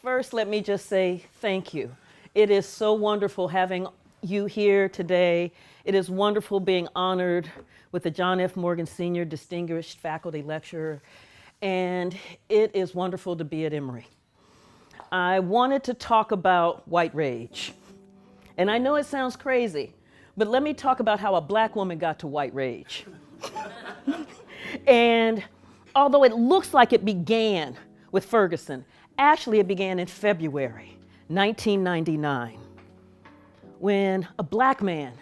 First, let me just say thank you. It is so wonderful having you here today. It is wonderful being honored with the John F. Morgan Senior Distinguished Faculty Lecturer, and it is wonderful to be at Emory. I wanted to talk about white rage. And I know it sounds crazy, but let me talk about how a black woman got to white rage. And although it looks like it began with Ferguson, actually it began in February 1999 when a black man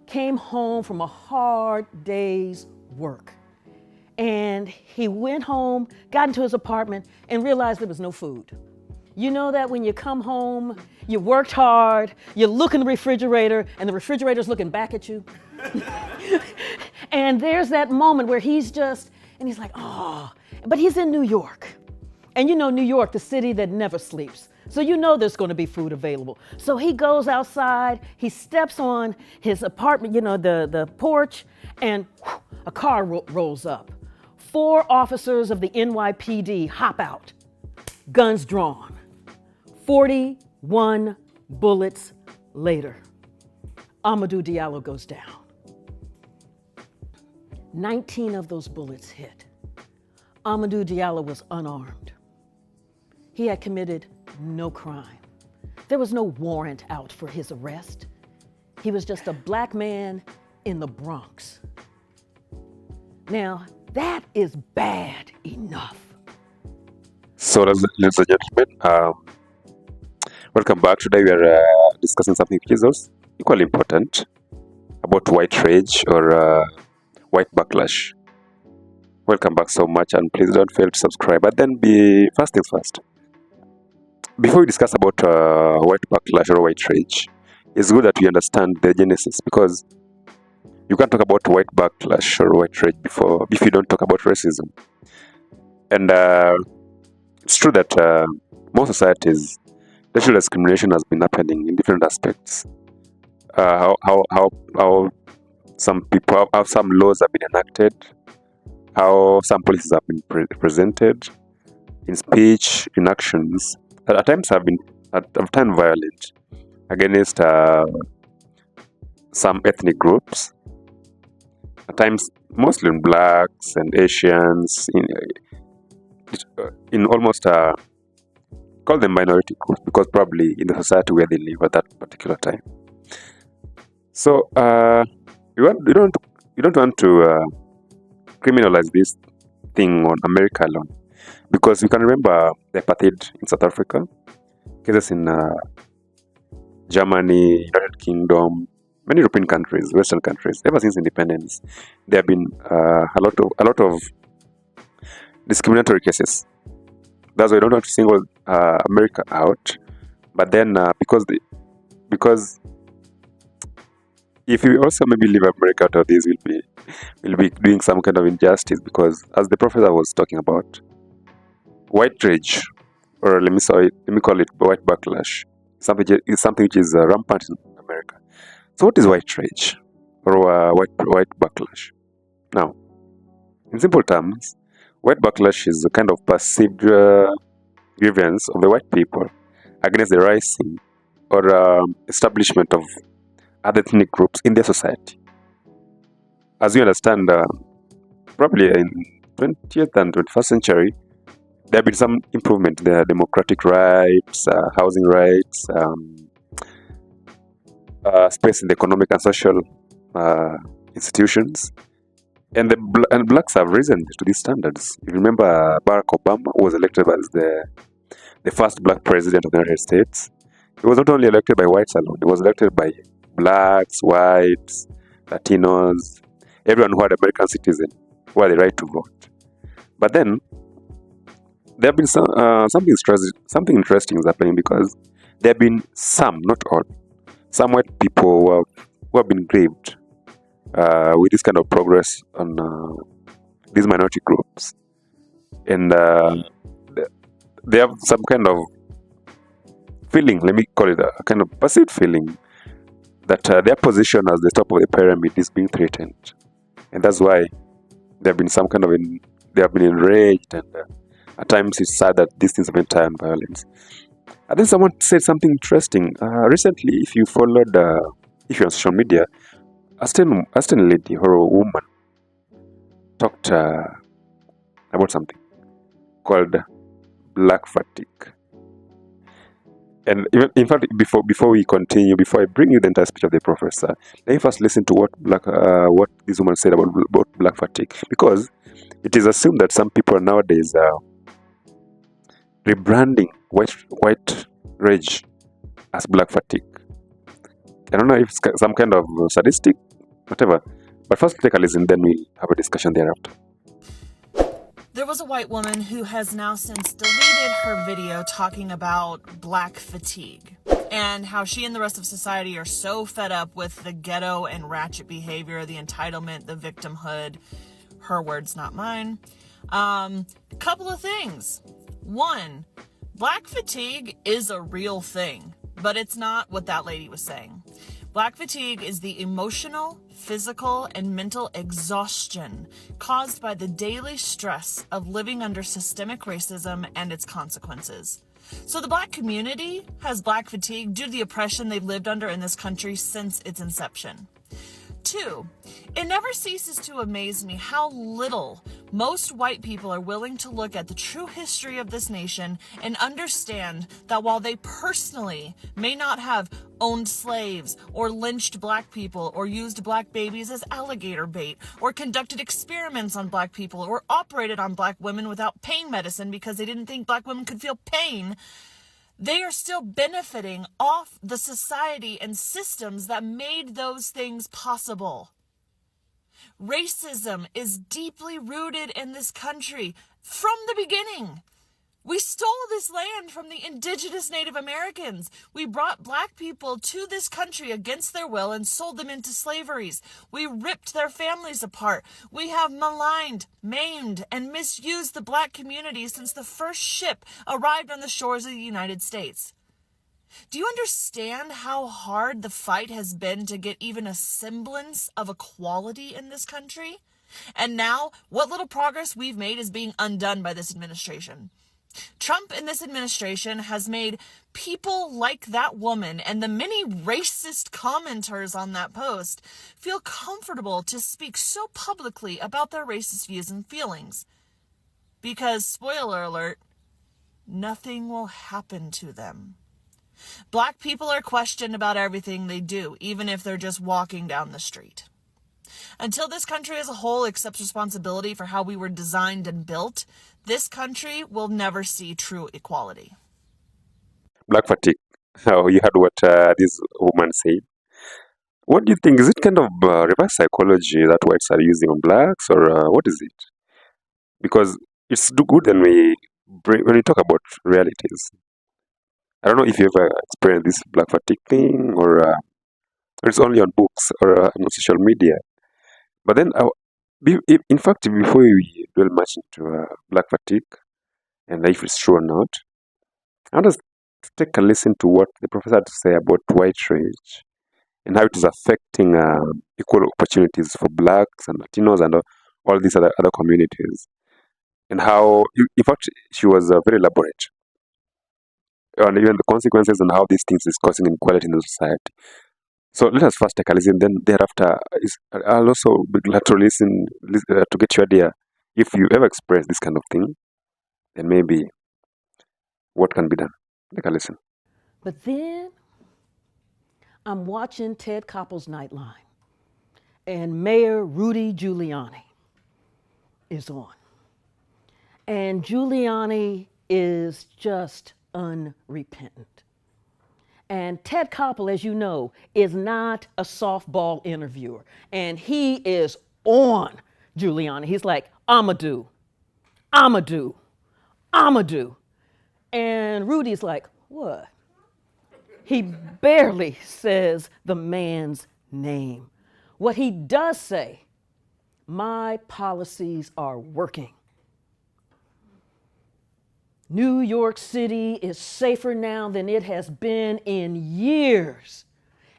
came home from a hard day's work. And he went home, got into his apartment, and realized there was no food. You know that when you come home, you worked hard, you look in the refrigerator, and the refrigerator's looking back at you. And there's that moment where he's like, oh, but he's in New York. And you know New York, the city that never sleeps. So you know there's going to be food available. So he goes outside, he steps on his apartment, the porch, and whew, a car rolls up. 4 officers of the NYPD hop out, guns drawn. 41 bullets later, Amadou Diallo goes down. 19 of those bullets hit. Amadou Diallo was unarmed. He had committed no crime. There was no warrant out for his arrest. He was just a black man in the Bronx. Now, that is bad enough. So, ladies and gentlemen, welcome back. Today we are discussing something which is also equally important about white rage or white backlash. Welcome back so much, and please don't fail to subscribe. But then, first things first. Before we discuss about white backlash or white rage, it's good that we understand the genesis, because you can't talk about white backlash or white rage if you don't talk about racism. And it's true that most societies, racial discrimination has been happening in different aspects. How some people, how some laws have been enacted, how some policies have been presented in speech, in actions, that at times have been violent against some ethnic groups. At times, mostly blacks and Asians, in almost call them minority groups, because probably in the society where they live at that particular time. So you don't want to criminalize this thing on America alone, because you can remember the apartheid in South Africa, cases in Germany, United Kingdom, many European countries, Western countries. Ever since independence, there have been a lot of discriminatory cases. That's why I don't want to single America out. But then, because if we also maybe leave America out of this, we'll be doing some kind of injustice. Because as the professor was talking about, white rage, or let me call it white backlash, is something which is rampant in America. So what is white rage or white backlash? Now, in simple terms, white backlash is a kind of perceived grievance of the white people against the rising or establishment of other ethnic groups in their society. As you understand, probably in 20th and 21st century, there have been some improvement in their democratic rights, housing rights, space in the economic and social institutions. And blacks have risen to these standards. You remember Barack Obama was elected as the first black president of the United States. He was not only elected by whites alone, he was elected by blacks, whites, Latinos, everyone who had American citizen, who had the right to vote. But then, there have been something interesting is happening, because there have been some, not all, some white people who have been grieved with this kind of progress on these minority groups. And they have some kind of feeling, let me call it a kind of perceived feeling, that their position as the top of the pyramid is being threatened. And that's why they have been enraged and At times, it's sad that these things have been tied on violence. And then someone said something interesting. Recently, if you followed, if you're on social media, a certain lady or a woman talked about something called black fatigue. And even, in fact, before we continue, before I bring you the entire speech of the professor, let me first listen to what this woman said about black fatigue, because it is assumed that some people nowadays are rebranding white rage as black fatigue. I don't know if it's some kind of sadistic, whatever. But first, take a listen, then we'll have a discussion thereafter. There was a white woman who has now since deleted her video talking about black fatigue and how she and the rest of society are so fed up with the ghetto and ratchet behavior, the entitlement, the victimhood. Her words, not mine. Couple of things. One, black fatigue is a real thing, but it's not what that lady was saying. Black fatigue is the emotional, physical, and mental exhaustion caused by the daily stress of living under systemic racism and its consequences. So the black community has black fatigue due to the oppression they've lived under in this country since its inception. 2, it never ceases to amaze me how little most white people are willing to look at the true history of this nation and understand that while they personally may not have owned slaves or lynched black people or used black babies as alligator bait or conducted experiments on black people or operated on black women without pain medicine because they didn't think black women could feel pain, they are still benefiting off the society and systems that made those things possible. Racism is deeply rooted in this country from the beginning. We stole this land from the indigenous Native Americans. We brought black people to this country against their will and sold them into slaveries. We ripped their families apart. We have maligned, maimed, and misused the black community since the first ship arrived on the shores of the United States. Do you understand how hard the fight has been to get even a semblance of equality in this country? And now, what little progress we've made is being undone by this administration. Trump and this administration has made people like that woman and the many racist commenters on that post feel comfortable to speak so publicly about their racist views and feelings. Because, spoiler alert, nothing will happen to them. Black people are questioned about everything they do, even if they're just walking down the street. Until this country as a whole accepts responsibility for how we were designed and built, this country will never see true equality. Black fatigue. Oh, you heard what this woman said. What do you think? Is it kind of reverse psychology that whites are using on blacks, or what is it? Because it's good when we talk about realities. I don't know if you ever experienced this black fatigue thing, or it's only on books or on social media. But then, in fact, before we dwell much into black fatigue and if it's true or not, I want us to take a listen to what the professor had to say about white rage and how it is affecting equal opportunities for blacks and Latinos and all these other communities. And how, in fact, she was very elaborate on even the consequences and how these things is causing inequality in the society. So let us first take a listen. Then thereafter, I'll also be glad to listen to get your idea. If you ever express this kind of thing, then maybe what can be done. Take a listen. But then I'm watching Ted Koppel's Nightline, and Mayor Rudy Giuliani is on. And Giuliani is just unrepentant. And Ted Koppel, as you know, is not a softball interviewer. And he is on Giuliani. He's like, I'ma do. And Rudy's like, what? He barely says the man's name. What he does say, my policies are working. New York City is safer now than it has been in years.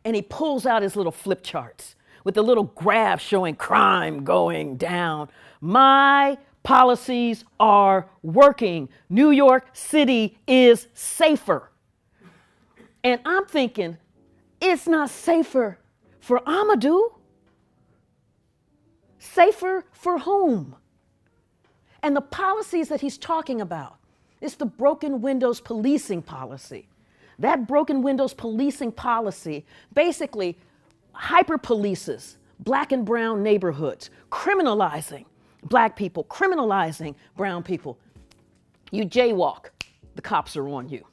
And he pulls out his little flip charts with the little graph showing crime going down. My Policies are working. New York City is safer. And I'm thinking, it's not safer for Amadou. Safer for whom? And the policies that he's talking about, it's the broken windows policing policy. That broken windows policing policy basically hyper-polices black and brown neighborhoods, criminalizing black people, criminalizing brown people. You jaywalk, the cops are on you.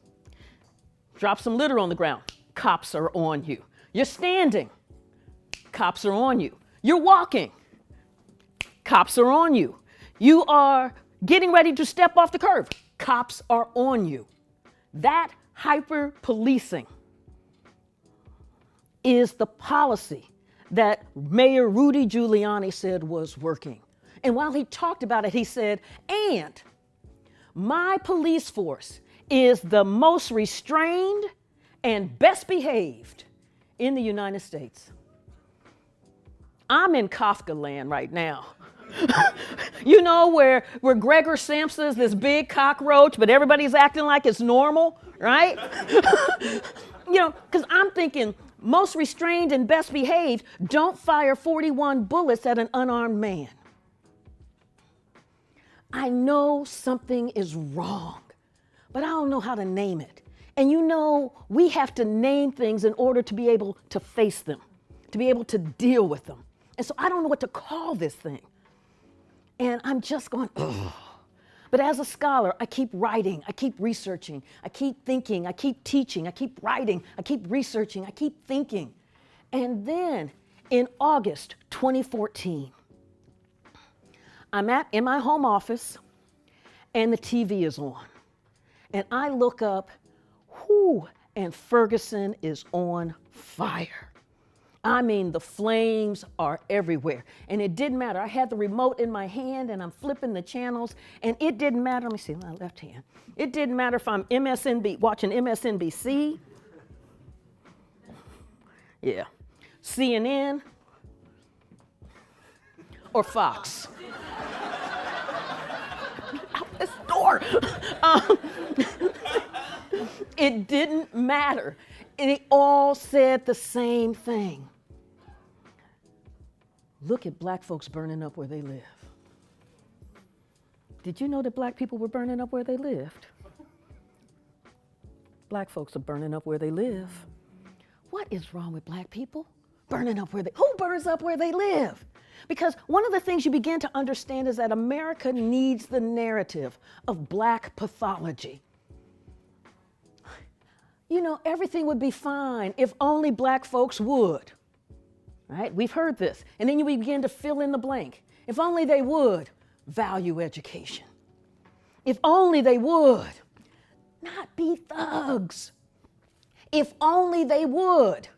Drop some litter on the ground, cops are on you. You're standing, cops are on you. You're walking, cops are on you. You are getting ready to step off the curb, cops are on you. That hyper-policing is the policy that Mayor Rudy Giuliani said was working. And while he talked about it, he said, and my police force is the most restrained and best behaved in the United States. I'm in Kafka land right now. You know, where Gregor Samsa's this big cockroach, but everybody's acting like it's normal, right? You know, because I'm thinking, most restrained and best behaved, don't fire 41 bullets at an unarmed man. I know something is wrong, but I don't know how to name it. And you know, we have to name things in order to be able to face them, to be able to deal with them. And so I don't know what to call this thing. And I'm just going, ugh. But as a scholar, I keep writing, I keep researching, I keep thinking, I keep teaching, I keep writing, I keep researching, I keep thinking. And then in August 2014, I'm in my home office and the TV is on. And I look up, and Ferguson is on fire. I mean, the flames are everywhere. And it didn't matter. I had the remote in my hand and I'm flipping the channels and it didn't matter. Let me see, my left hand. It didn't matter if I'm watching MSNBC. Yeah. CNN or Fox. Out this door. It didn't matter. They all said the same thing. Look at black folks burning up where they live. Did you know that black people were burning up where they lived? Black folks are burning up where they live. What is wrong with black people? Burning up who burns up where they live? Because one of the things you begin to understand is that America needs the narrative of black pathology. You know, everything would be fine if only black folks would, right? We've heard this. And then you begin to fill in the blank. If only they would value education. If only they would not be thugs. If only they would.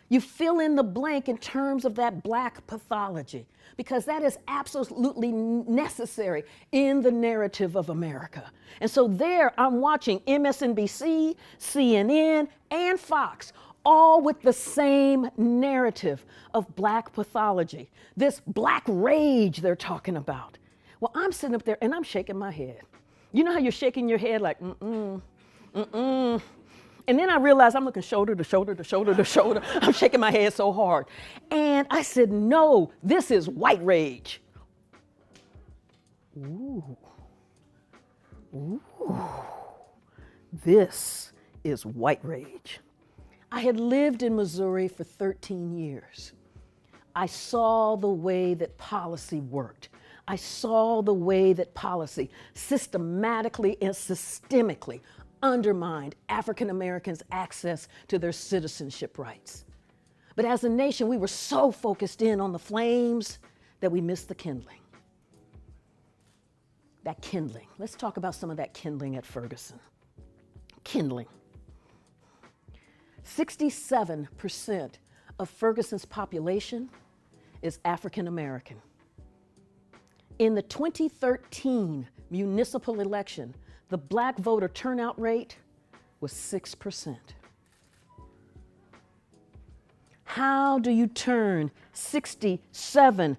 You fill in the blank in terms of that black pathology, because that is absolutely necessary in the narrative of America. And so there I'm watching MSNBC, CNN, and Fox, all with the same narrative of black pathology, this black rage they're talking about. Well, I'm sitting up there and I'm shaking my head. You know how you're shaking your head like, And then I realized I'm looking shoulder to shoulder to shoulder to shoulder. I'm shaking my head so hard. And I said, no, this is white rage. Ooh. This is white rage. I had lived in Missouri for 13 years. I saw the way that policy worked. I saw the way that policy systematically and systemically undermined African Americans' access to their citizenship rights. But as a nation, we were so focused in on the flames that we missed the kindling. That kindling. Let's talk about some of that kindling at Ferguson. Kindling. 67% of Ferguson's population is African American. In the 2013 municipal election, the black voter turnout rate was 6%. How do you turn 67%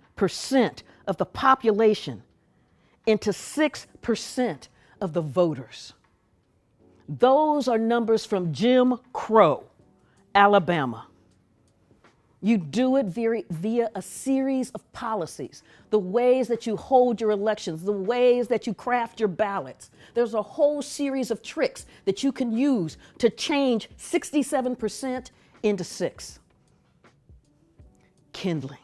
of the population into 6% of the voters. Those are numbers from Jim Crow, Alabama. You do it via a series of policies, the ways that you hold your elections, the ways that you craft your ballots. There's a whole series of tricks that you can use to change 67% into 6%. Kindling.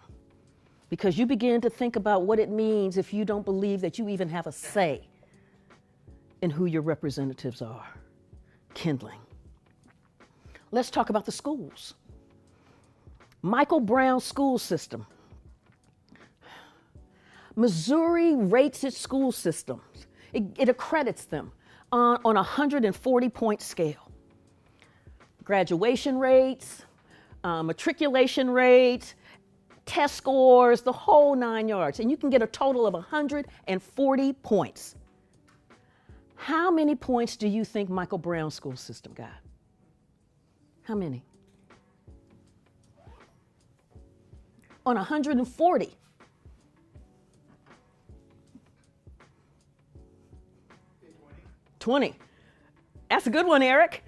Because you begin to think about what it means if you don't believe that you even have a say in who your representatives are. Kindling. Let's talk about the schools. Michael Brown's school system. Missouri rates its school systems. It accredits them on a 140-point scale. Graduation rates, matriculation rates, test scores, the whole 9 yards. And you can get a total of 140 points. How many points do you think Michael Brown's school system got? How many? On 140. $20. That's a good one, Eric.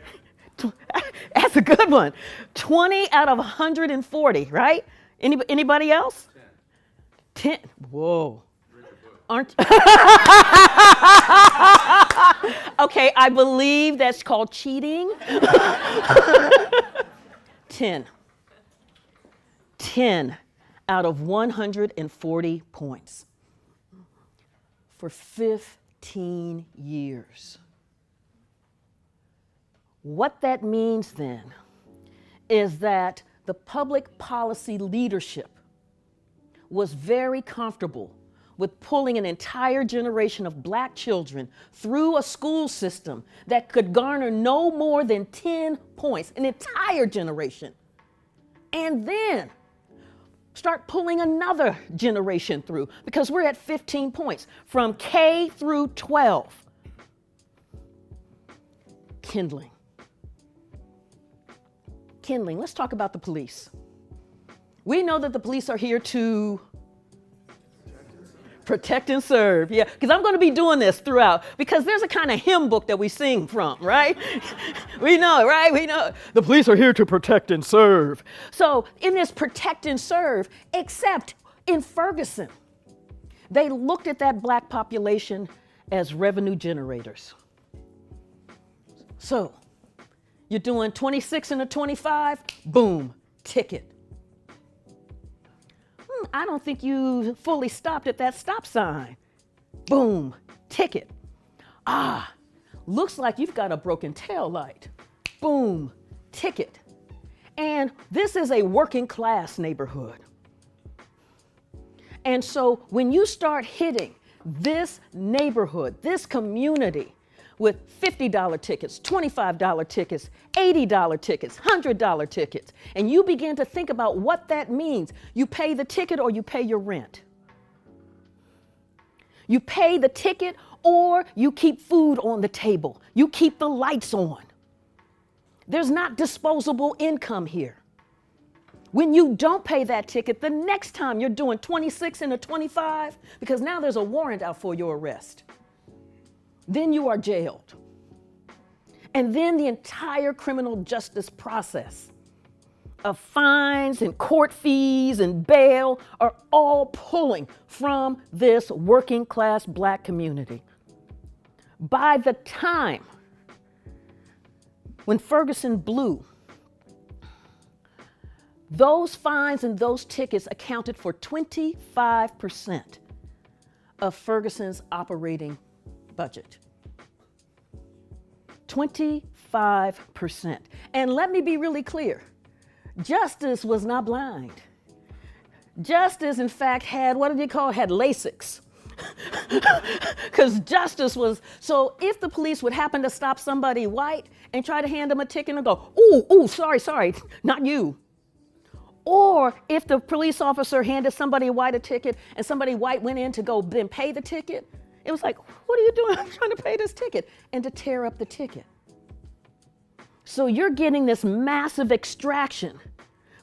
That's a good one. 20 out of 140, right? Anybody else? 10. Whoa. Aren't okay, I believe that's called cheating. 10. 10 out of 140 points for 15 years. What that means then is that the public policy leadership was very comfortable with pulling an entire generation of black children through a school system that could garner no more than 10 points, an entire generation. And then start pulling another generation through, because we're at 15 points from K through 12. Kindling. Kindling. Let's talk about the police. We know that the police are here to protect and serve. Yeah, because I'm going to be doing this throughout, because there's a kind of hymn book that we sing from, right? We know, right? We know. The police are here to protect and serve. So in this protect and serve, except in Ferguson, they looked at that black population as revenue generators. So you're doing 26 and a 25, boom, ticket. I don't think you fully stopped at that stop sign. Boom, ticket. Ah, looks like you've got a broken tail light. Boom, ticket. And this is a working class neighborhood. And so when you start hitting this neighborhood, this community, with $50 tickets, $25 tickets, $80 tickets, $100 tickets, and you begin to think about what that means. You pay the ticket or you pay your rent. You pay the ticket or you keep food on the table. You keep the lights on. There's not disposable income here. When you don't pay that ticket, the next time you're doing 26 and a 25, because now there's a warrant out for your arrest. Then you are jailed. And then the entire criminal justice process of fines and court fees and bail are all pulling from this working class black community. By the time when Ferguson blew, those fines and those tickets accounted for 25% of Ferguson's operating budget. 25%. And let me be really clear. Justice was not blind. Justice, in fact, had, what did they call it? Had LASIKs. Because justice was, so if the police would happen to stop somebody white and try to hand them a ticket and go, ooh, sorry, not you. Or if the police officer handed somebody white a ticket and somebody white went in to go then pay the ticket, it was like, what are you doing? I'm trying to pay this ticket. And to tear up the ticket. So you're getting this massive extraction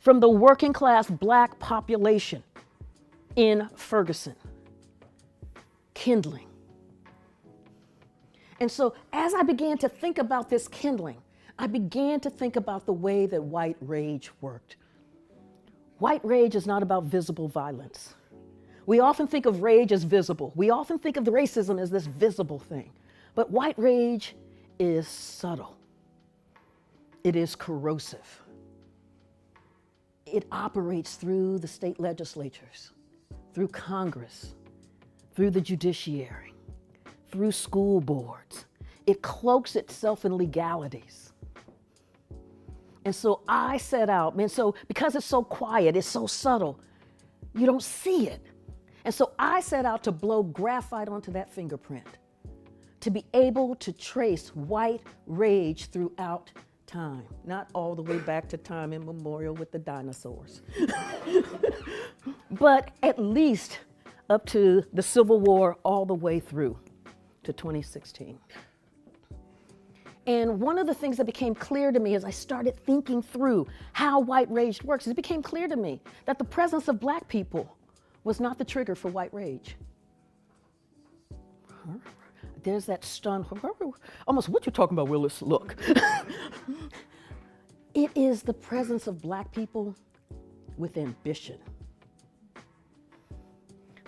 from the working class black population in Ferguson. Kindling. And so as I began to think about this kindling, I began to think about the way that white rage worked. White rage is not about visible violence. We often think of rage as visible. We often think of the racism as this visible thing. But white rage is subtle. It is corrosive. It operates through the state legislatures, through Congress, through the judiciary, through school boards. It cloaks itself in legalities. And so I set out, and so because it's so quiet, it's so subtle, you don't see it. And so I set out to blow graphite onto that fingerprint, to be able to trace white rage throughout time, not all the way back to time immemorial with the dinosaurs, but at least up to the Civil War all the way through to 2016. And one of the things that became clear to me as I started thinking through how white rage works, it became clear to me that the presence of black people was not the trigger for white rage. There's that stunned, almost what you talking about, Willis? Look. It is the presence of black people with ambition.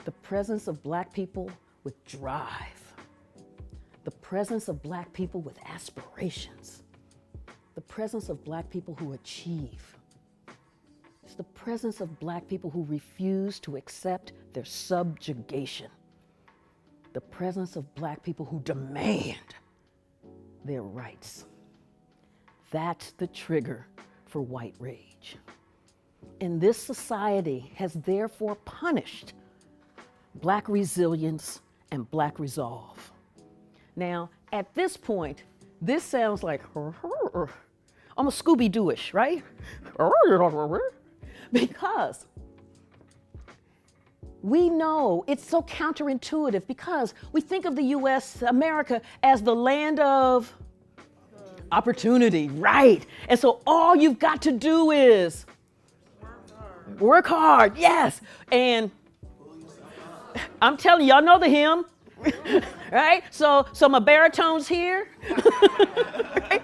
The presence of black people with drive. The presence of black people with aspirations. The presence of black people who achieve. It's the presence of black people who refuse to accept their subjugation. The presence of black people who demand their rights. That's the trigger for white rage. And this society has therefore punished black resilience and black resolve. Now, at this point, this sounds like almost Scooby-Doo-ish, right? Because we know it's so counterintuitive, because we think of the US, America, as the land of opportunity, right? And so all you've got to do is work hard, yes. And I'm telling you, y'all know the hymn, right? So my baritone's here. Right?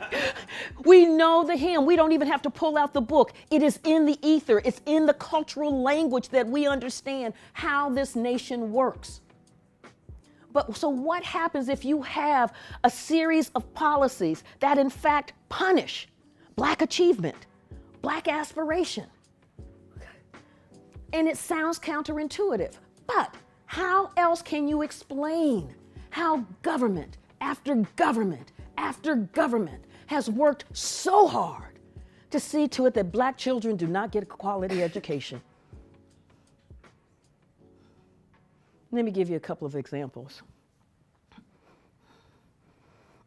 We know the hymn. We don't even have to pull out the book. It is in the ether. It's in the cultural language that we understand how this nation works. But so what happens if you have a series of policies that in fact punish black achievement, black aspiration? And it sounds counterintuitive, but how else can you explain how government after government after government has worked so hard to see to it that black children do not get a quality education? Let me give you a couple of examples.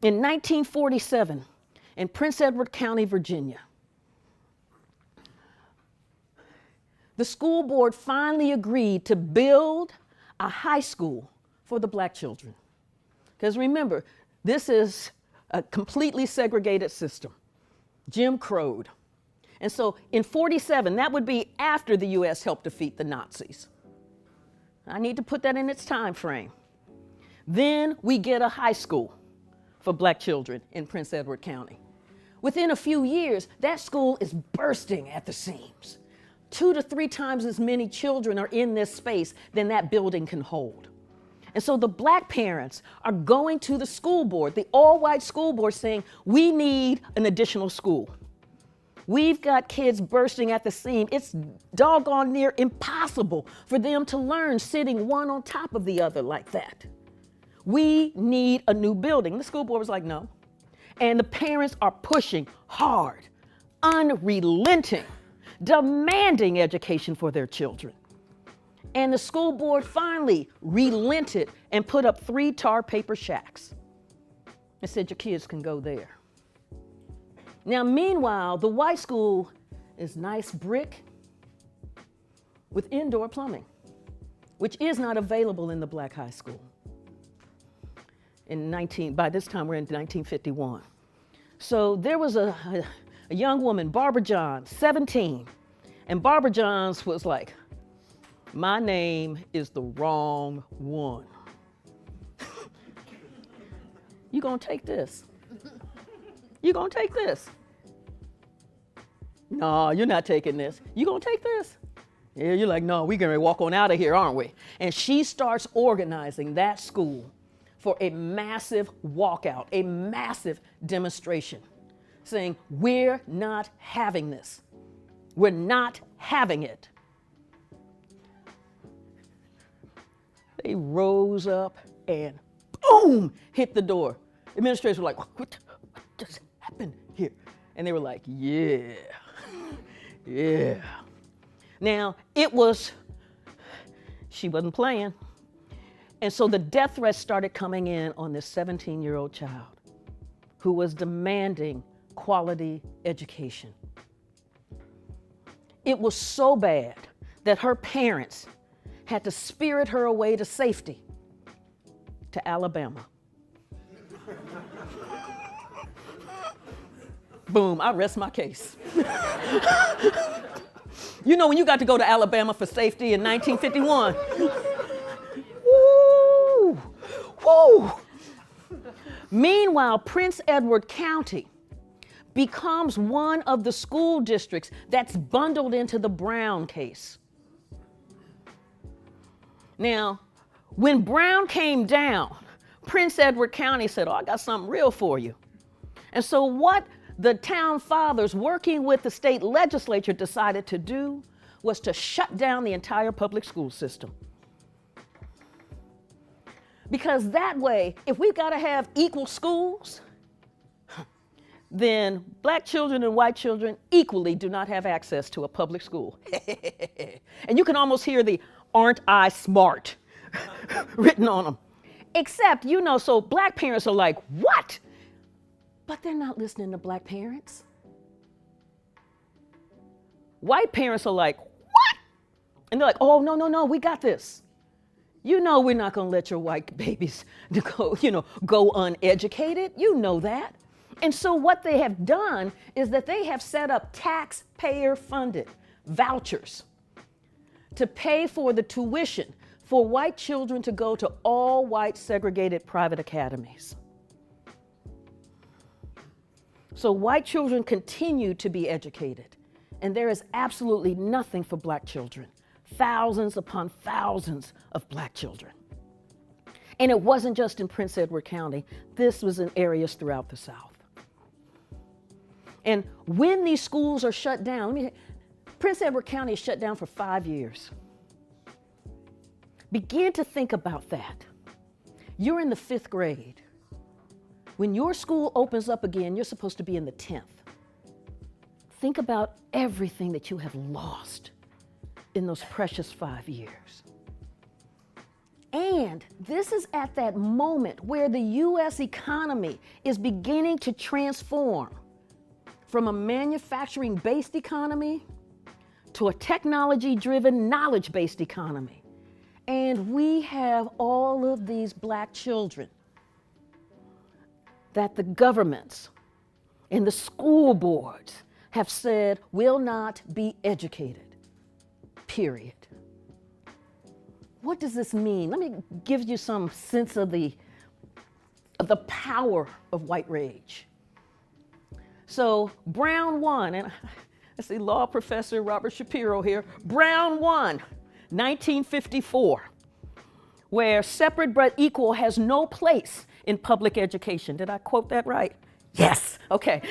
In 1947, in Prince Edward County, Virginia, the school board finally agreed to build a high school for the black children. Because remember, this is a completely segregated system, Jim Crowed. And so in 47, that would be after the US helped defeat the Nazis. I need to put that in its time frame. Then we get a high school for black children in Prince Edward County. Within a few years, that school is bursting at the seams. 2 to 3 times as many children are in this space than that building can hold. And so the black parents are going to the school board, the all-white school board, saying, we need an additional school. We've got kids bursting at the seam. It's doggone near impossible for them to learn sitting one on top of the other like that. We need a new building. The school board was like, no. And the parents are pushing hard, unrelenting, demanding education for their children. And the school board finally relented and put up 3 tar paper shacks and said, your kids can go there. Now, meanwhile, the white school is nice brick with indoor plumbing, which is not available in the black high school. By this time, we're in 1951. So there was a young woman, Barbara Johns, 17, and Barbara Johns was like, my name is the wrong one. You gonna take this? You gonna take this? No, you're not taking this. You gonna take this? Yeah, you're like, no, we're gonna walk on out of here, aren't we? And she starts organizing that school for a massive walkout, a massive demonstration, saying, we're not having this. We're not having it. They rose up and boom, hit the door. Administrators were like, what just happened here? And they were like, yeah. Now, she wasn't playing. And so the death threats started coming in on this 17-year-old child who was demanding quality education. It was so bad that her parents had to spirit her away to safety to Alabama. Boom, I rest my case. You know when you got to go to Alabama for safety in 1951? Woo! Woo! Meanwhile, Prince Edward County becomes one of the school districts that's bundled into the Brown case. Now, when Brown came down, Prince Edward County said, I got something real for you. And so what the town fathers, working with the state legislature, decided to do was to shut down the entire public school system. Because that way, if we've got to have equal schools, then black children and white children equally do not have access to a public school. And you can almost hear the "aren't I smart" written on them. Except, so black parents are like, what? But they're not listening to black parents. White parents are like, what? And they're like, oh, no, we got this. We're not going to let your white babies go uneducated. You know that. And so what they have done is that they have set up taxpayer-funded vouchers to pay for the tuition for white children to go to all white segregated private academies. So white children continue to be educated, and there is absolutely nothing for black children. Thousands upon thousands of black children. And it wasn't just in Prince Edward County. This was in areas throughout the South. And when these schools are shut down, Prince Edward County is shut down for 5 years. Begin to think about that. You're in the 5th grade. When your school opens up again, you're supposed to be in the 10th. Think about everything that you have lost in those precious 5 years. And this is at that moment where the U.S. economy is beginning to transform from a manufacturing-based economy to a technology-driven, knowledge-based economy. And we have all of these black children that the governments and the school boards have said will not be educated, period. What does this mean? Let me give you some sense of the power of white rage. So Brown won, and I see law professor Robert Shapiro here. Brown won, 1954, where separate but equal has no place in public education. Did I quote that right? Yes, okay.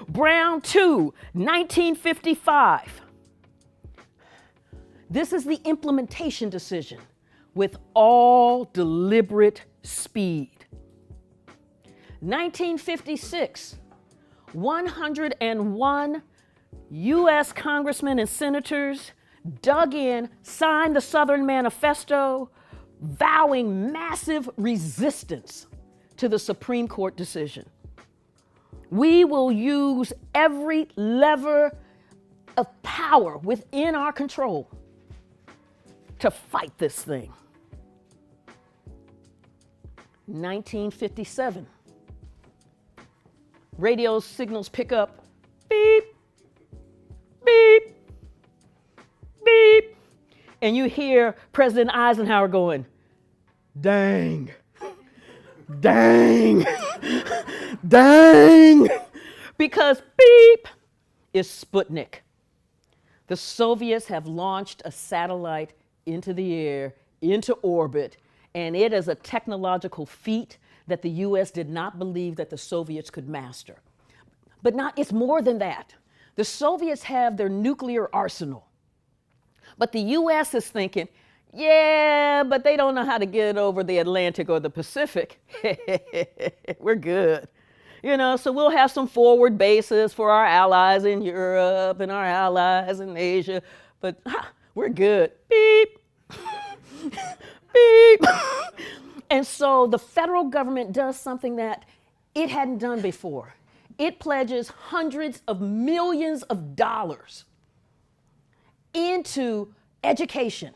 Brown 2, 1955. This is the implementation decision with all deliberate speed. 1956, 101 U.S. congressmen and senators dug in, signed the Southern Manifesto, vowing massive resistance to the Supreme Court decision. We will use every lever of power within our control to fight this thing. 1957. Radio signals pick up, beep, beep, beep. And you hear President Eisenhower going, dang, Dang. Dang. Because beep is Sputnik. The Soviets have launched a satellite into the air, into orbit, and it is a technological feat that the US did not believe that the Soviets could master. But it's more than that. The Soviets have their nuclear arsenal. But the US is thinking, yeah, but they don't know how to get over the Atlantic or the Pacific. We're good. So we'll have some forward bases for our allies in Europe and our allies in Asia, but we're good. Beep. Beep. And so the federal government does something that it hadn't done before. It pledges hundreds of millions of dollars into education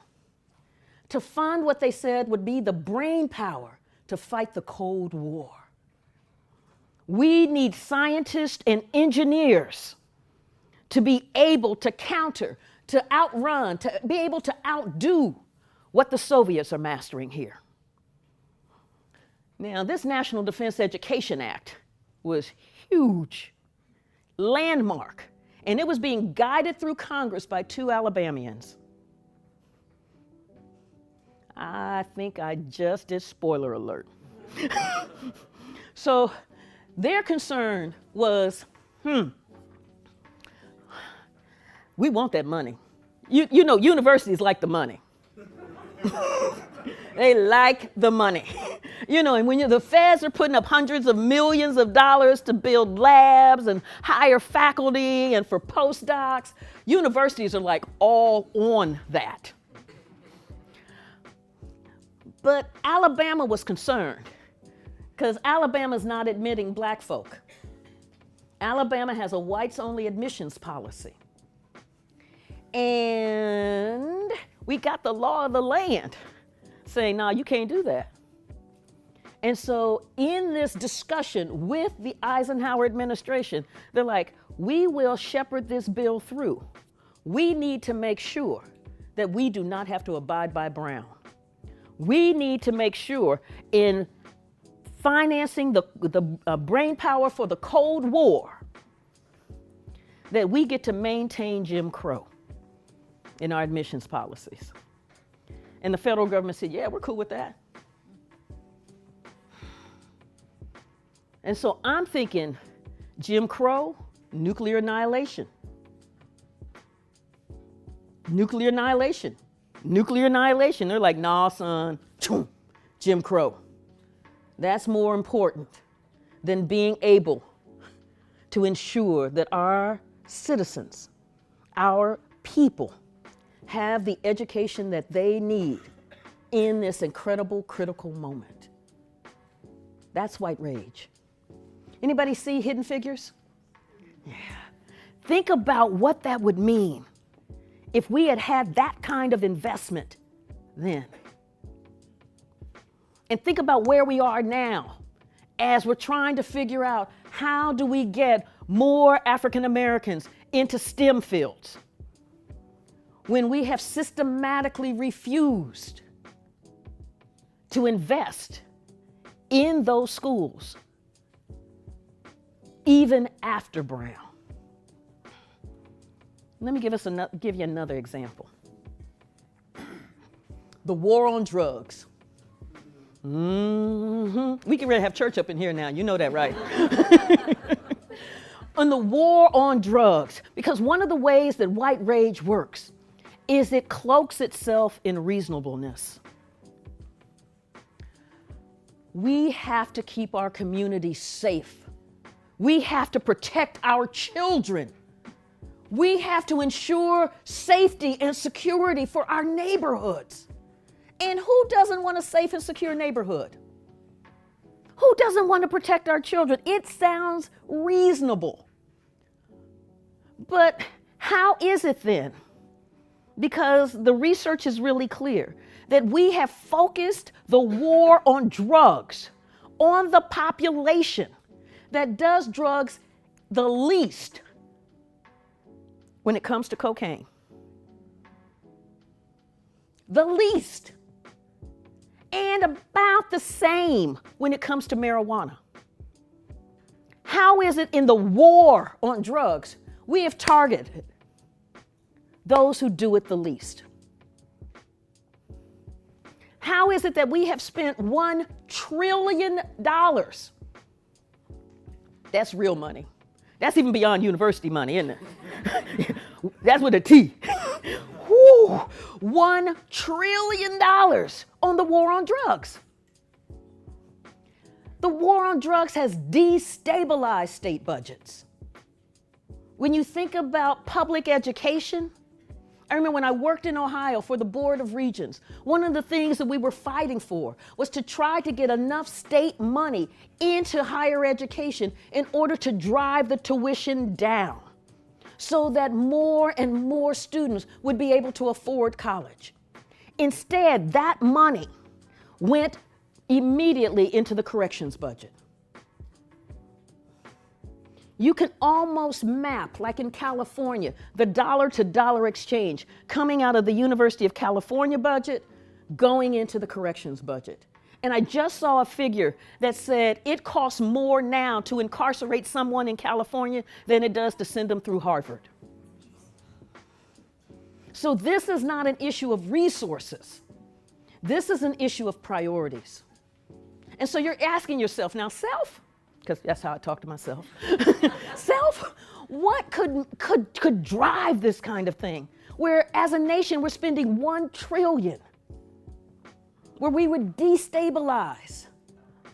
to fund what they said would be the brain power to fight the Cold War. We need scientists and engineers to be able to counter, to outrun, to be able to outdo what the Soviets are mastering here. Now, this National Defense Education Act was huge, landmark, and it was being guided through Congress by two Alabamians. I think I just did spoiler alert. So their concern was, we want that money. You know, universities like the money. They like the money. And when the feds are putting up hundreds of millions of dollars to build labs and hire faculty and for postdocs, universities are like all on that. But Alabama was concerned because Alabama's not admitting black folk. Alabama has a whites-only admissions policy. And we got the law of the land saying, no, you can't do that. And so in this discussion with the Eisenhower administration, they're like, we will shepherd this bill through. We need to make sure that we do not have to abide by Brown. We need to make sure in financing the brain power for the Cold War that we get to maintain Jim Crow in our admissions policies. And the federal government said, yeah, we're cool with that. And so I'm thinking Jim Crow, nuclear annihilation. Nuclear annihilation. Nuclear annihilation. They're like, nah, son, Jim Crow. That's more important than being able to ensure that our citizens, our people, have the education that they need in this incredible, critical moment. That's white rage. Anybody see Hidden Figures? Yeah. Think about what that would mean if we had had that kind of investment then. And think about where we are now as we're trying to figure out how do we get more African Americans into STEM fields when we have systematically refused to invest in those schools even after Brown. Let me give you another example. The war on drugs. We can really have church up in here now. You know that, right? On the war on drugs, because one of the ways that white rage works is it cloaks itself in reasonableness. We have to keep our community safe. We have to protect our children. We have to ensure safety and security for our neighborhoods. And who doesn't want a safe and secure neighborhood? Who doesn't want to protect our children? It sounds reasonable. But how is it then? Because the research is really clear that we have focused the war on drugs on the population that does drugs the least when it comes to cocaine. The least. and about the same when it comes to marijuana. How is it in the war on drugs we have targeted those who do it the least? How is it that we have spent $1 trillion? That's real money. That's even beyond university money, isn't it? That's with a T. Woo, $1 trillion on the war on drugs. The war on drugs has destabilized state budgets. When you think about public education, I remember when I worked in Ohio for the Board of Regents, one of the things that we were fighting for was to try to get enough state money into higher education in order to drive the tuition down so that more and more students would be able to afford college. Instead, that money went immediately into the corrections budget. You can almost map, like in California, the dollar-to-dollar exchange coming out of the University of California budget, going into the corrections budget. And I just saw a figure that said it costs more now to incarcerate someone in California than it does to send them through Harvard. So this is not an issue of resources. This is an issue of priorities. And so you're asking yourself, now self, because that's how I talk to myself. Self, what could drive this kind of thing? Where as a nation, we're spending $1 trillion, where we would destabilize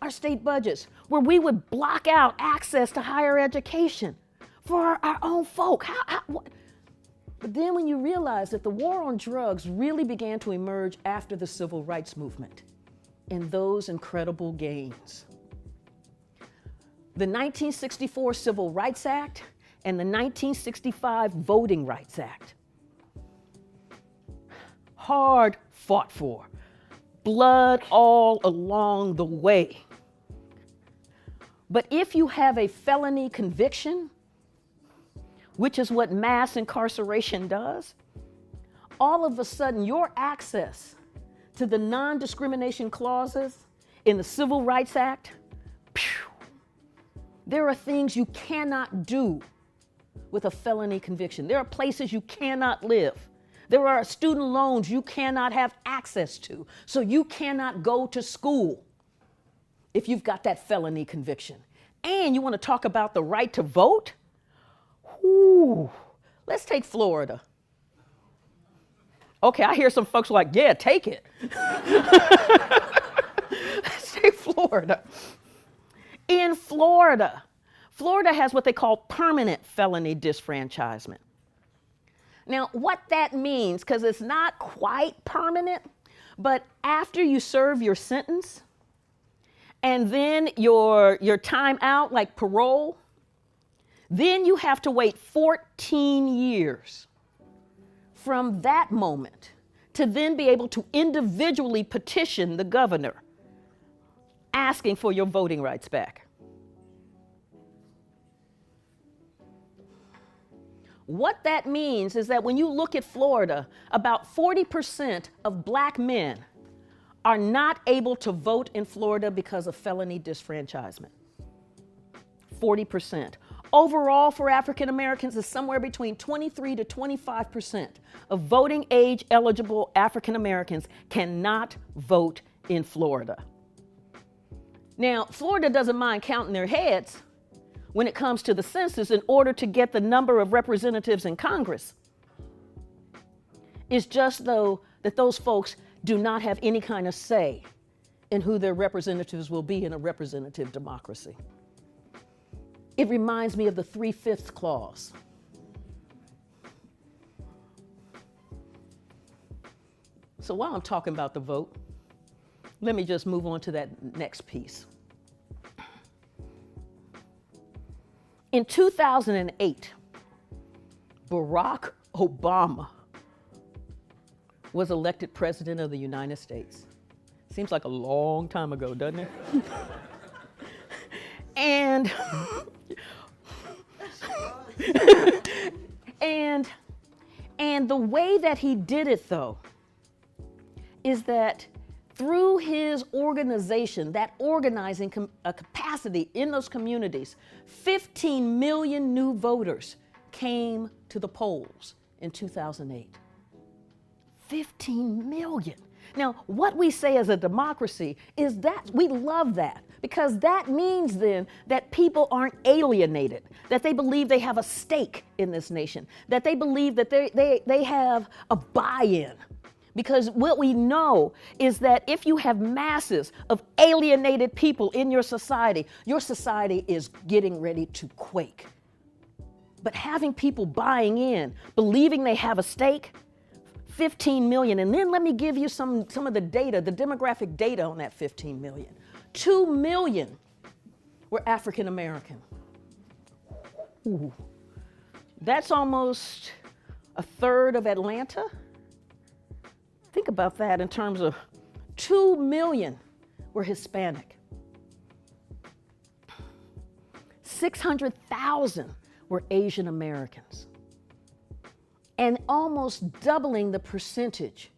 our state budgets, where we would block out access to higher education for our own folk. But then when you realize that the war on drugs really began to emerge after the civil rights movement and those incredible gains. The 1964 Civil Rights Act and the 1965 Voting Rights Act. Hard fought for, blood all along the way. But if you have a felony conviction, which is what mass incarceration does, all of a sudden your access to the non-discrimination clauses in the Civil Rights Act, there are things you cannot do with a felony conviction. There are places you cannot live. There are student loans you cannot have access to, so you cannot go to school if you've got that felony conviction. And you want to talk about the right to vote? Ooh, let's take Florida. Okay, I hear some folks like, yeah, take it. Let's take Florida. In Florida, Florida has what they call permanent felony disfranchisement. Now, what that means, because it's not quite permanent, but after you serve your sentence and then your time out, like parole, then you have to wait 14 years from that moment to then be able to individually petition the governor asking for your voting rights back. What that means is that when you look at Florida, about 40% of black men are not able to vote in Florida because of felony disfranchisement. 40%. Overall, for African Americans, is somewhere between 23 to 25% of voting age eligible African Americans cannot vote in Florida. Now, Florida doesn't mind counting their heads when it comes to the census in order to get the number of representatives in Congress. It's just though that those folks do not have any kind of say in who their representatives will be in a representative democracy. It reminds me of the 3/5 clause. So while I'm talking about the vote, let me just move on to that next piece. In 2008, Barack Obama was elected president of the United States. Seems like a long time ago, doesn't it? And the way that he did it, though, is that through his organization, that organizing capacity in those communities, 15 million new voters came to the polls in 2008. 15 million. Now, what we say as a democracy is that we love that, because that means then that people aren't alienated, that they believe they have a stake in this nation, that they believe that they have a buy-in. Because what we know is that if you have masses of alienated people in your society is getting ready to quake. But having people buying in, believing they have a stake, 15 million. And then let me give you some of the data, the demographic data on that 15 million. 2 million were African American. Ooh. That's almost a third of Atlanta. Think about that in terms of 2 million were Hispanic. 600,000 were Asian Americans. And almost doubling the percentage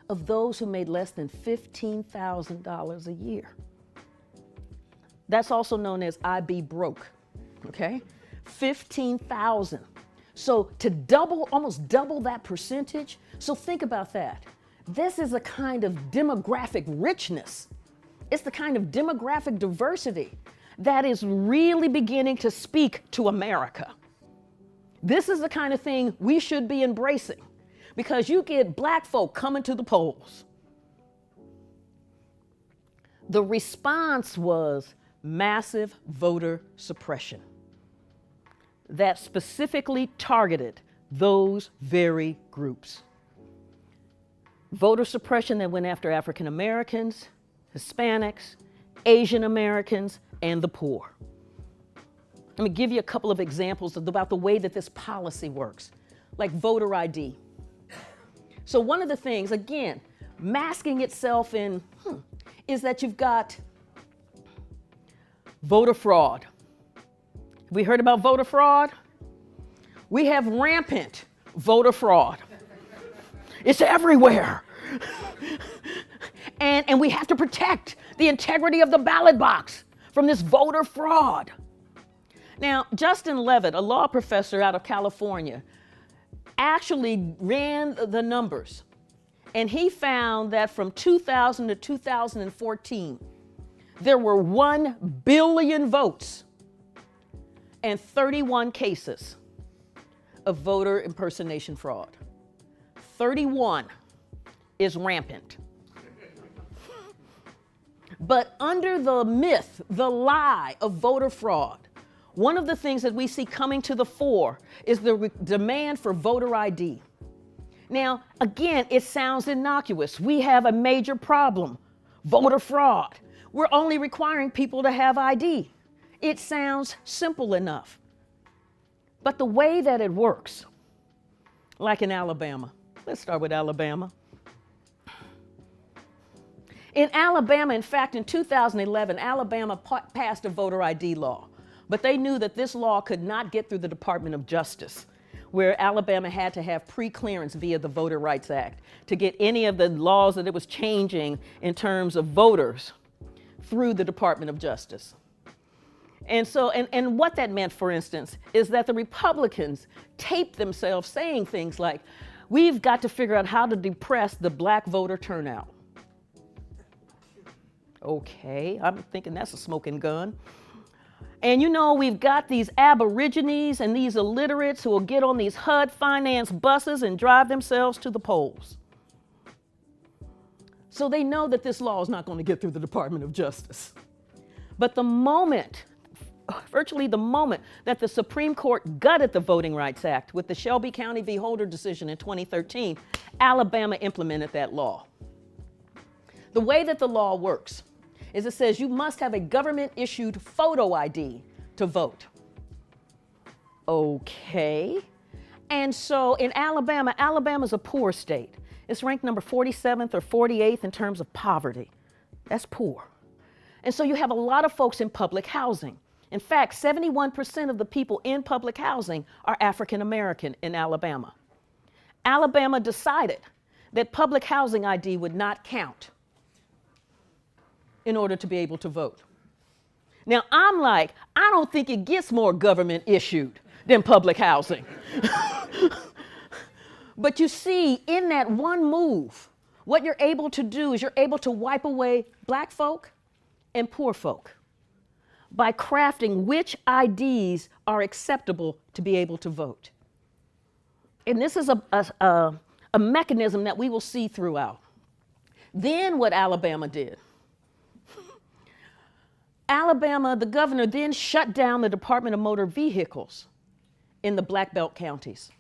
of those who made less than $15,000 a year. That's also known as I be broke, okay? 15,000. So to double, almost double that percentage, so think about that. This is a kind of demographic richness. It's the kind of demographic diversity that is really beginning to speak to America. This is the kind of thing we should be embracing, because you get black folk coming to the polls. The response was massive voter suppression that specifically targeted those very groups. Voter suppression that went after African Americans, Hispanics, Asian Americans, and the poor. Let me give you a couple of examples about the way that this policy works, like voter ID. So one of the things, again, masking itself in, is that you've got voter fraud. Have we heard about voter fraud? We have rampant voter fraud. It's everywhere. And we have to protect the integrity of the ballot box from this voter fraud. Now, Justin Levitt, a law professor out of California, actually ran the numbers, and he found that from 2000 to 2014, there were 1 billion votes and 31 cases of voter impersonation fraud. 31 is rampant. But under the myth, the lie of voter fraud, one of the things that we see coming to the fore is the demand for voter ID. Now, again, it sounds innocuous. We have a major problem, voter fraud. We're only requiring people to have ID. It sounds simple enough. But the way that it works, like in Alabama, let's start with Alabama. In Alabama, in fact, in 2011, Alabama passed a voter ID law. But they knew that this law could not get through the Department of Justice, where Alabama had to have pre-clearance via the Voter Rights Act to get any of the laws that it was changing in terms of voters through the Department of Justice. And so, and what that meant, for instance, is that the Republicans taped themselves saying things like, we've got to figure out how to depress the black voter turnout. Okay, I'm thinking that's a smoking gun. And you know, we've got these aborigines and these illiterates who will get on these HUD-financed buses and drive themselves to the polls. So they know that this law is not going to get through the Department of Justice. But the moment, virtually the moment that the Supreme Court gutted the Voting Rights Act with the Shelby County v. Holder decision in 2013, Alabama implemented that law. The way that the law works is it says you must have a government-issued photo ID to vote. Okay. And so in Alabama, Alabama's a poor state. It's ranked number 47th or 48th in terms of poverty. That's poor. And so you have a lot of folks in public housing. In fact, 71% of the people in public housing are African American in Alabama. Alabama decided that public housing ID would not count in order to be able to vote. Now, I'm like, I don't think it gets more government issued than public housing. But you see, in that one move, what you're able to do is you're able to wipe away black folk and poor folk by crafting which IDs are acceptable to be able to vote. And this is a mechanism that we will see throughout. Then what Alabama did. Alabama, the governor then shut down the Department of Motor Vehicles in the Black Belt counties.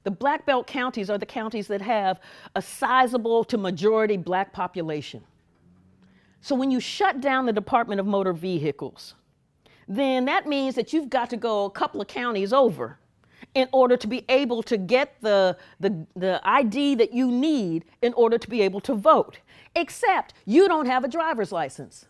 The Black Belt counties are the counties that have a sizable to majority black population. So when you shut down the Department of Motor Vehicles, then that means that you've got to go a couple of counties over in order to be able to get the ID that you need in order to be able to vote, except you don't have a driver's license.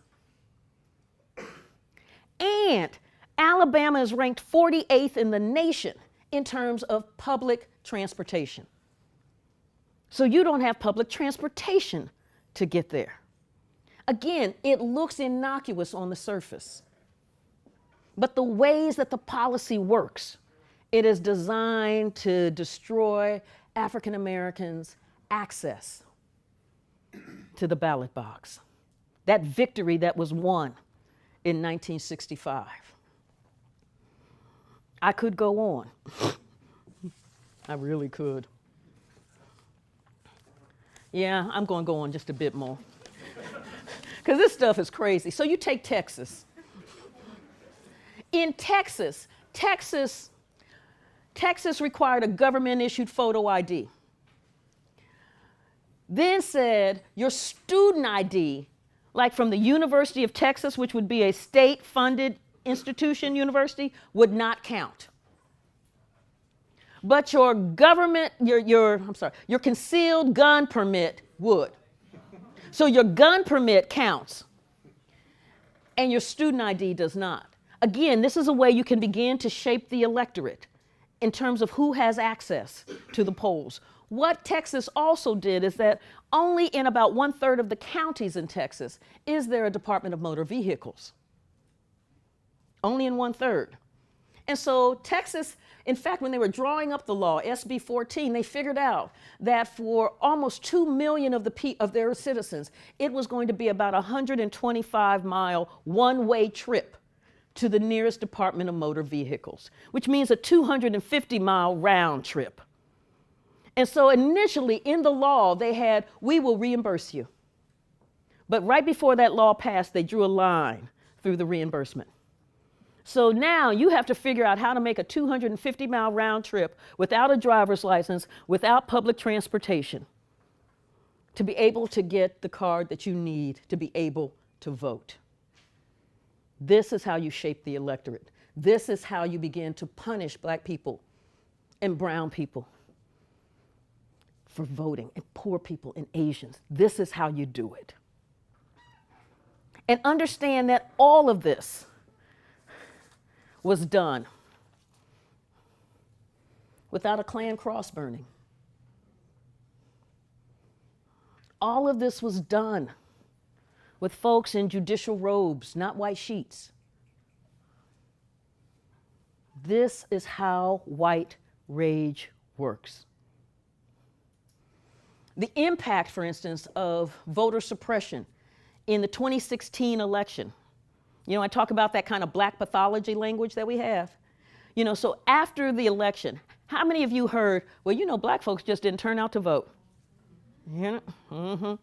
And Alabama is ranked 48th in the nation in terms of public transportation. So you don't have public transportation to get there. Again, it looks innocuous on the surface. But the ways that the policy works, it is designed to destroy African Americans' access to the ballot box. That victory that was won in 1965. I could go on. I really could. Yeah, I'm going to go on just a bit more. Because this stuff is crazy. So you take Texas. In Texas required a government-issued photo ID. Then said your student ID, like from the University of Texas, which would be a state-funded institution university, would not count. But your government, your concealed gun permit would. So your gun permit counts, and your student ID does not. Again, this is a way you can begin to shape the electorate in terms of who has access to the polls. What Texas also did is that only in about 1/3 of the counties in Texas is there a Department of Motor Vehicles. Only in 1/3. And so Texas, in fact, when they were drawing up the law, SB 14, they figured out that for almost 2 million of their citizens, it was going to be about a 125-mile one-way trip to the nearest Department of Motor Vehicles, which means a 250-mile round trip. And so initially in the law, they had, we will reimburse you. But right before that law passed, they drew a line through the reimbursement. So now you have to figure out how to make a 250-mile round trip without a driver's license, without public transportation, to be able to get the card that you need to be able to vote. This is how you shape the electorate. This is how you begin to punish black people and brown people for voting, and poor people and Asians. This is how you do it. And understand that all of this was done without a Klan cross burning. All of this was done with folks in judicial robes, not white sheets. This is how white rage works. The impact, for instance, of voter suppression in the 2016 election. You know, I talk about that kind of black pathology language that we have. You know, so after the election, how many of you heard, well, you know, black folks just didn't turn out to vote? You know?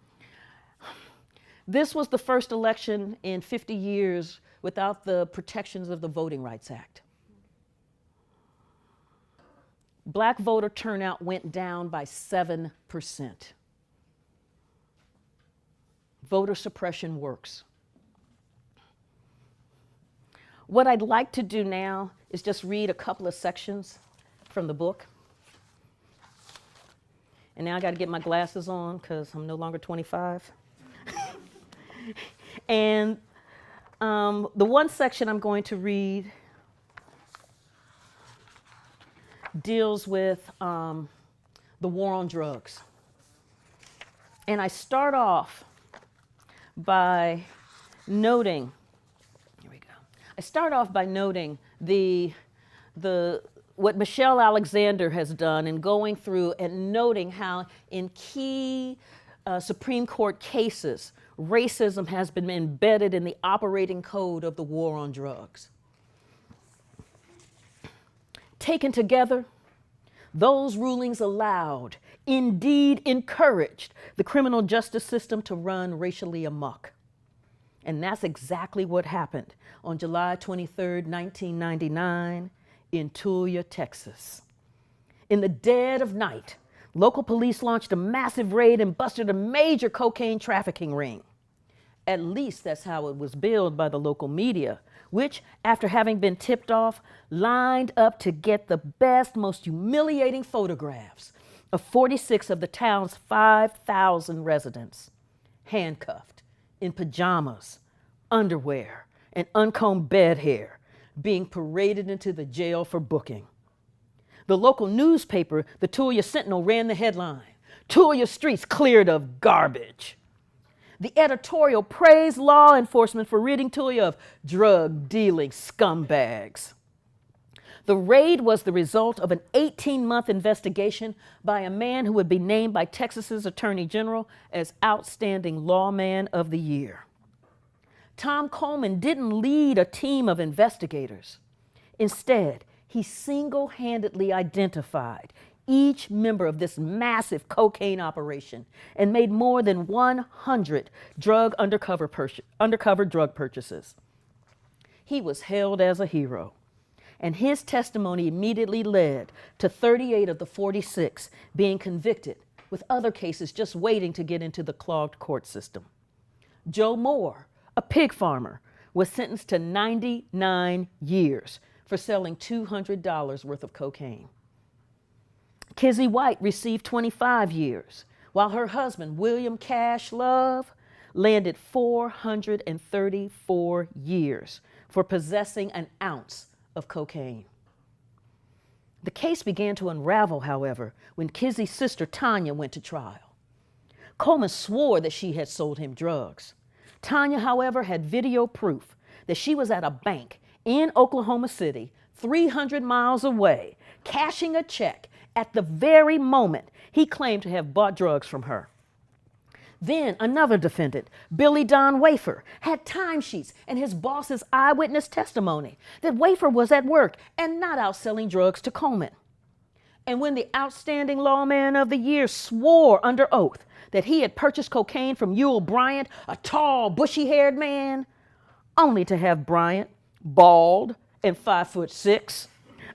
This was the first election in 50 years without the protections of the Voting Rights Act. Black voter turnout went down by 7%. Voter suppression works. What I'd like to do now is just read a couple of sections from the book. And now I got to get my glasses on because I'm no longer 25. And the one section I'm going to read deals with the war on drugs. And I start off by noting, here we go. I start off by noting what Michelle Alexander has done in going through and noting how in key Supreme Court cases, racism has been embedded in the operating code of the war on drugs. Taken together, those rulings allowed, indeed encouraged, the criminal justice system to run racially amok. And that's exactly what happened on July 23rd, 1999, in Tulia, Texas. In the dead of night, local police launched a massive raid and busted a major cocaine trafficking ring. At least that's how it was billed by the local media, which, after having been tipped off, lined up to get the best, most humiliating photographs of 46 of the town's 5,000 residents, handcuffed, in pajamas, underwear, and uncombed bed hair, being paraded into the jail for booking. The local newspaper, the Tulia Sentinel, ran the headline, "Tulia streets cleared of garbage." The editorial praised law enforcement for ridding Tulia of drug-dealing scumbags. The raid was the result of an 18-month investigation by a man who would be named by Texas's Attorney General as Outstanding Lawman of the Year. Tom Coleman didn't lead a team of investigators. Instead, he single-handedly identified each member of this massive cocaine operation and made more than 100 undercover drug purchases. He was hailed as a hero, and his testimony immediately led to 38 of the 46 being convicted, with other cases just waiting to get into the clogged court system. Joe Moore, a pig farmer, was sentenced to 99 years for selling $200 worth of cocaine. Kizzy White received 25 years, while her husband, William Cash Love, landed 434 years for possessing an ounce of cocaine. The case began to unravel, however, when Kizzy's sister Tanya went to trial. Coleman swore that she had sold him drugs. Tanya, however, had video proof that she was at a bank in Oklahoma City, 300 miles away, cashing a check at the very moment he claimed to have bought drugs from her. Then another defendant, Billy Don Wafer, had timesheets and his boss's eyewitness testimony that Wafer was at work and not out selling drugs to Coleman. And when the Outstanding Lawman of the Year swore under oath that he had purchased cocaine from Ewell Bryant, a tall, bushy-haired man, only to have Bryant, bald and 5'6",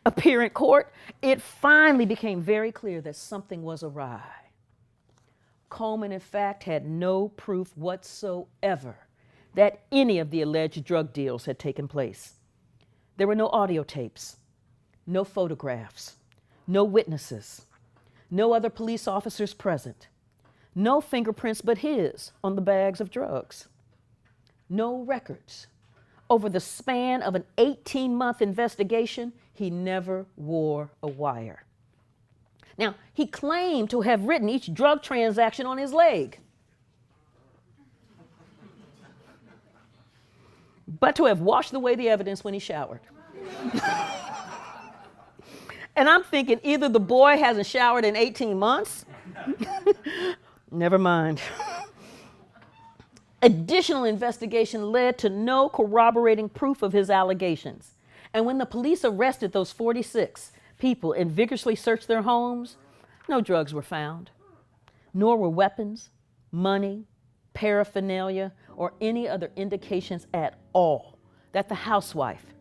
appear in court, it finally became very clear that something was awry. Coleman, in fact, had no proof whatsoever that any of the alleged drug deals had taken place. There were no audio tapes, no photographs, no witnesses, no other police officers present, no fingerprints but his on the bags of drugs, no records. Over the span of an 18-month investigation, he never wore a wire. Now, he claimed to have written each drug transaction on his leg, but to have washed away the evidence when he showered. And I'm thinking either the boy hasn't showered in 18 months, never mind. Additional investigation led to no corroborating proof of his allegations. And when the police arrested those 46 people and vigorously searched their homes, no drugs were found, nor were weapons, money, paraphernalia, or any other indications at all that the housewife,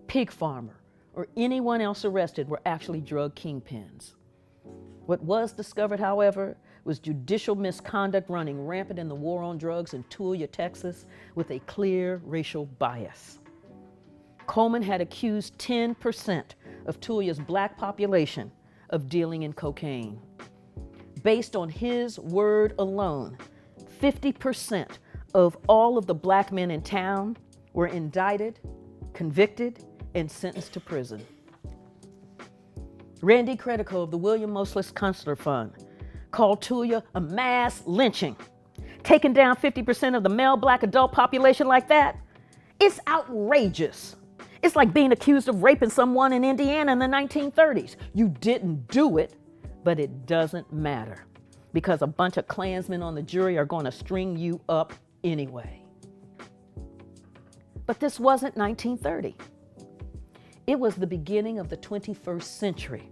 pig farmer, or anyone else arrested were actually drug kingpins. What was discovered, however, was judicial misconduct running rampant in the war on drugs in Tulia, Texas, with a clear racial bias. Coleman had accused 10% of Tulia's black population of dealing in cocaine. Based on his word alone, 50% of all of the black men in town were indicted, convicted, and sentenced to prison. Randy Credico of the William Moseless Consular Fund called Tulia a mass lynching. taking down 50% of the male black adult population like that? It's outrageous. It's like being accused of raping someone in Indiana in the 1930s. You didn't do it, but it doesn't matter because a bunch of Klansmen on the jury are going to string you up anyway. But this wasn't 1930. It was the beginning of the 21st century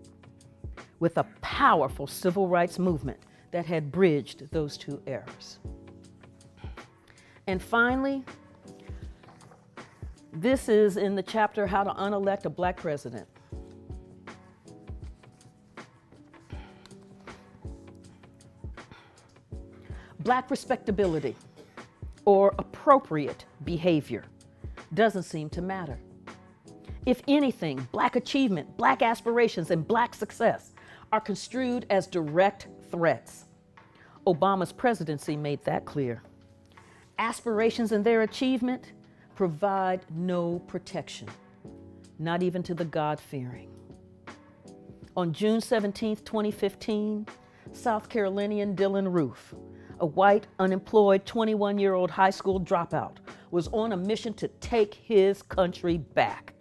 with a powerful civil rights movement that had bridged those two eras. And finally, this is in the chapter, How to Unelect a Black President. Black respectability or appropriate behavior doesn't seem to matter. If anything, black achievement, black aspirations, and black success are construed as direct threats. Obama's presidency made that clear. Aspirations and their achievement provide no protection, not even to the God-fearing. On June 17, 2015, South Carolinian Dylan Roof, a white, unemployed 21-year-old high school dropout, was on a mission to take his country back.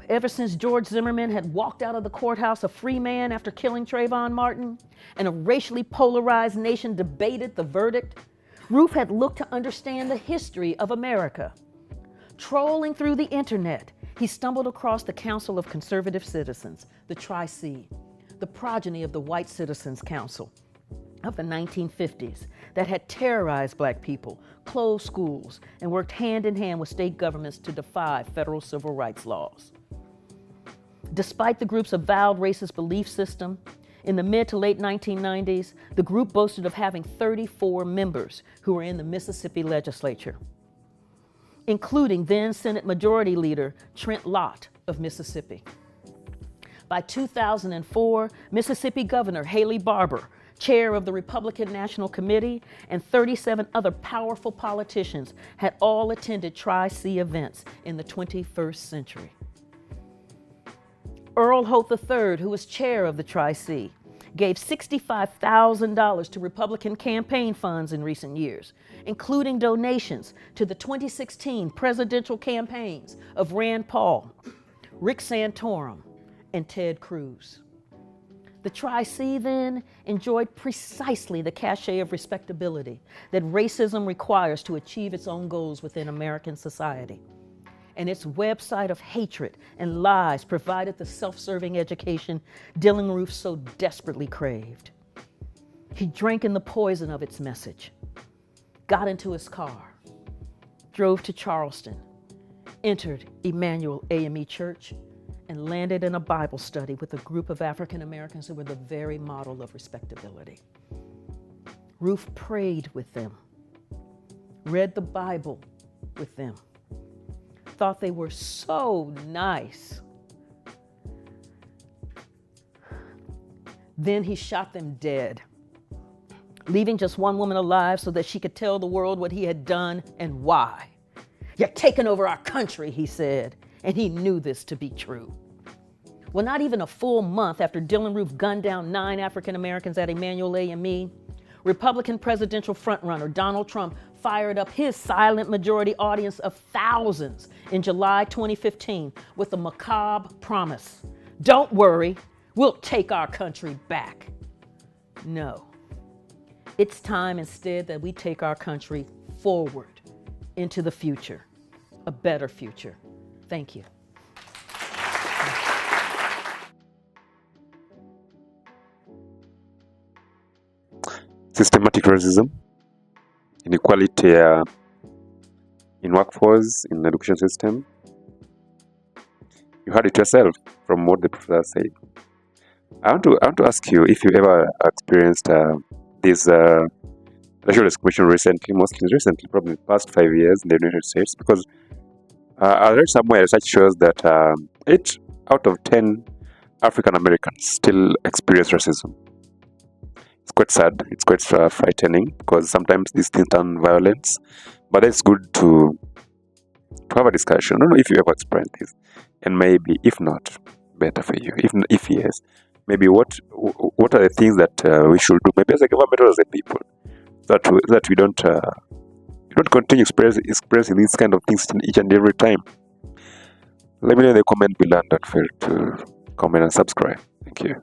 Ever since George Zimmerman had walked out of the courthouse a free man after killing Trayvon Martin, and a racially polarized nation debated the verdict, Roof had looked to understand the history of America. Trolling through the internet, he stumbled across the Council of Conservative Citizens, the Tri-C, the progeny of the White Citizens Council of the 1950s that had terrorized black people, closed schools, and worked hand in hand with state governments to defy federal civil rights laws. Despite the group's avowed racist belief system, in the mid to late 1990s, the group boasted of having 34 members who were in the Mississippi legislature, including then Senate Majority Leader Trent Lott of Mississippi. By 2004, Mississippi Governor Haley Barbour, chair of the Republican National Committee, and 37 other powerful politicians had all attended Tri-C events in the 21st century. Earl Holt III, who was chair of the Tri-C, gave $65,000 to Republican campaign funds in recent years, including donations to the 2016 presidential campaigns of Rand Paul, Rick Santorum, and Ted Cruz. The Tri-C then enjoyed precisely the cachet of respectability that racism requires to achieve its own goals within American society. And its website of hatred and lies provided the self-serving education Dylan Roof so desperately craved. He drank in the poison of its message, got into his car, drove to Charleston, entered Emmanuel AME Church, and landed in a Bible study with a group of African Americans who were the very model of respectability. Roof prayed with them, read the Bible with them, thought they were so nice. Then he shot them dead, leaving just one woman alive so that she could tell the world what he had done and why. "You're taking over our country," he said, and he knew this to be true. Well, not even a full month after Dylan Roof gunned down 9 African Americans at Emmanuel AME, Republican presidential frontrunner Donald Trump fired up his silent majority audience of thousands in July 2015 with the macabre promise, "Don't worry, we'll take our country back." No, it's time instead that we take our country forward into the future, a better future. Thank you. Systematic racism, inequality in workforce, in the education system. You heard it yourself from what the professor said. I want to ask you if you ever experienced this racial discrimination recently, mostly recently, probably in the past 5 years in the United States, because I read somewhere research shows that 8 out of 10 African Americans still experience racism. It's quite sad, it's quite frightening, because sometimes these things turn violence, but it's good to have a discussion. I don't know if you ever experienced this, and maybe if not, better for you. If yes, maybe what are the things that we should do, maybe as a government or as a people, that we don't continue expressing these kind of things each and every time. Let me know in the comment below and don't fail to comment and subscribe. Thank you.